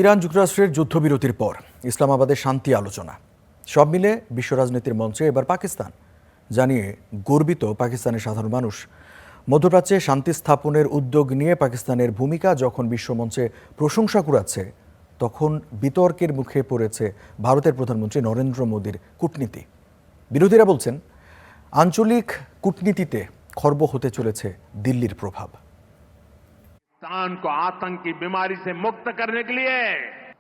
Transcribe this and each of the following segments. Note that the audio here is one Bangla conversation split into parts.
ইরান যুক্তরাষ্ট্রের যুদ্ধবিরতির পর ইসলামাবাদের শান্তি আলোচনা সব মিলে বিশ্ব রাজনীতির মঞ্চে এবার পাকিস্তান জানিয়ে গর্বিত পাকিস্তানের সাধারণ মানুষ। মধ্যপ্রাচ্যে শান্তি স্থাপনের উদ্যোগ নিয়ে পাকিস্তানের ভূমিকা যখন বিশ্বমঞ্চে প্রশংসা কুড়াচ্ছে, তখন বিতর্কের মুখে পড়েছে ভারতের প্রধানমন্ত্রী নরেন্দ্র মোদীর কূটনীতি। বিরোধীরা বলছেন আঞ্চলিক কূটনীতিতে খর্ব হতে চলেছে দিল্লির প্রভাব। पाकिस्तान को आतंक की बीमारी से मुक्त करने के लिए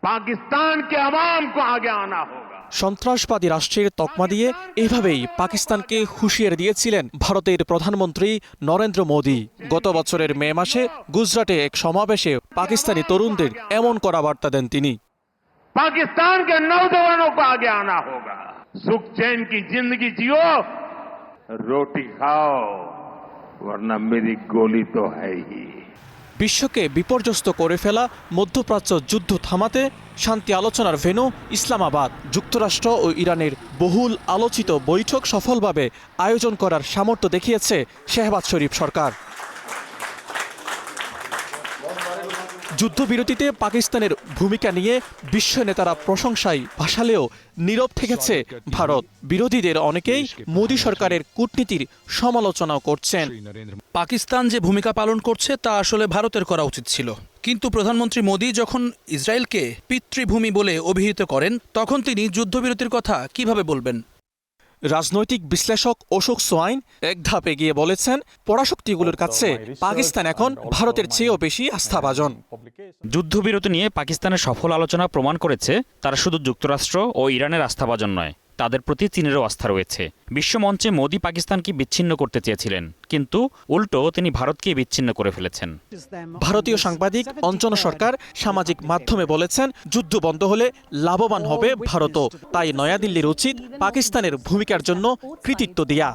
पाकिस्तान के अवाम को आगे आना होगा। সন্ত্রাসবাদী রাষ্ট্রের তকমা দিয়ে এভাবেই পাকিস্তানকে হুঁশিয়ারি দিয়েছিলেন ভারতের প্রধানমন্ত্রী নরেন্দ্র মোদী। গত বছরের মে মাসে গুজরাটে এক সমাবেশে পাকিস্তানি তরুণদের এমন করা বার্তা দেন তিনি। पाकिस्तान के नौजवानों को आगे आना होगा। सुख चैन की जिंदगी जियो, रोटी खाओ, वरना मेरी गोली तो है ही। বিশ্বকে বিপর্যস্ত করে ফেলা মধ্যপ্রাচ্য যুদ্ধ থামাতে শান্তি আলোচনার ভেন্যু ইসলামাবাদ। যুক্তরাষ্ট্র ও ইরানের বহুল আলোচিত বৈঠক সফলভাবে আয়োজন করার সামর্থ্য দেখিয়েছে শেহবাজ শরীফ সরকার। যুদ্ধবিরতিতে পাকিস্তানের ভূমিকা নিয়ে বিশ্ব নেতারা প্রশংসায় ভাসালেও নীরব থেকেছে ভারত। বিরোধীদের অনেকেই মোদী সরকারের কূটনীতির সমালোচনাও করছেন। পাকিস্তান যে ভূমিকা পালন করছে তা আসলে ভারতের করা উচিত ছিল, কিন্তু প্রধানমন্ত্রী মোদী যখন ইসরায়েলকে পিতৃভূমি বলে অভিহিত করেন, তখন তিনি যুদ্ধবিরতির কথা কিভাবে বলবেন? রাজনৈতিক বিশ্লেষক অশোক সোয়াইন এক ধাপ এগিয়ে বলেছেন, পরাশক্তিগুলোর কাছে পাকিস্তান এখন ভারতের চেয়েও বেশি আস্থাভাজন। যুদ্ধবিরতি নিয়ে পাকিস্তানের সফল আলোচনা প্রমাণ করেছে তারা শুধু যুক্তরাষ্ট্র ও ইরানের আস্থাভাজন নয়, তাদের প্রতি চীনেরও আস্থা রয়েছে। বিশ্বমঞ্চে মোদী পাকিস্তানকে বিচ্ছিন্ন করতে চেয়েছিলেন, কিন্তু উল্টো তিনি ভারতকে বিচ্ছিন্ন করে ফেলেছেন। ভারতীয় সাংবাদিক অঞ্জন সরকার সামাজিক মাধ্যমে বলেছেন, যুদ্ধ বন্ধ হলে লাভবান হবে ভারতও। তাই নয়াদিল্লির উচিত পাকিস্তানের ভূমিকার জন্য কৃতিত্ব দেয়া।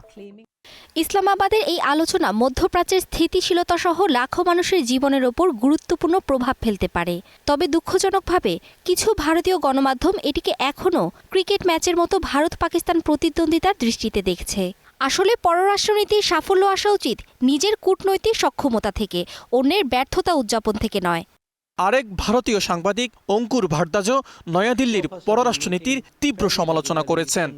ইসলামাবাদের এই আলোচনা মধ্যপ্রাচ্যের স্থিতিশীলতা সহ লাখো মানুষের জীবনের ওপর গুরুত্বপূর্ণ প্রভাব ফেলতে পারে। তবে দুঃখজনকভাবে কিছু ভারতীয় গণমাধ্যম এটিকে এখনও ক্রিকেট ম্যাচের মতো ভারত পাকিস্তান প্রতিদ্বন্দ্বিতার দৃষ্টিতে দেখছে। আসলে পররাষ্ট্রনীতির সাফল্য আসা উচিত নিজের কূটনৈতিক সক্ষমতা থেকে, অন্যের ব্যর্থতা উদযাপন থেকে নয়। আরেক ভারতীয় সাংবাদিক অঙ্কুর ভারদ্বাজও নয়াদিল্লির পররাষ্ট্রনীতির তীব্র সমালোচনা করেছেন।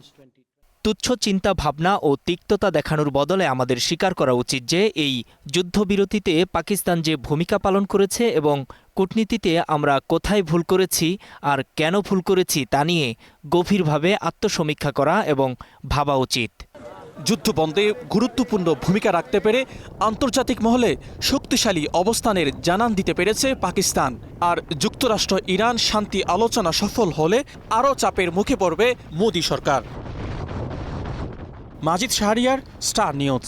তুচ্ছ চিন্তা ভাবনা ও তিক্ততা দেখানোর বদলে আমাদের স্বীকার করা উচিত যে এই যুদ্ধবিরতিতে পাকিস্তান যে ভূমিকা পালন করেছে এবং কূটনীতিতে আমরা কোথায় ভুল করেছি আর কেন ভুল করেছি তা নিয়ে গভীরভাবে আত্মসমীক্ষা করা এবং ভাবা উচিত। যুদ্ধবন্ধে গুরুত্বপূর্ণ ভূমিকা রাখতে পেরে আন্তর্জাতিক মহলে শক্তিশালী অবস্থানের জানান দিতে পেরেছে পাকিস্তান। আর যুক্তরাষ্ট্র ইরান শান্তি আলোচনা সফল হলে আরও চাপের মুখে পড়বে মোদী সরকার। মাজিদ শাহরিয়ার, স্টার নিউজ।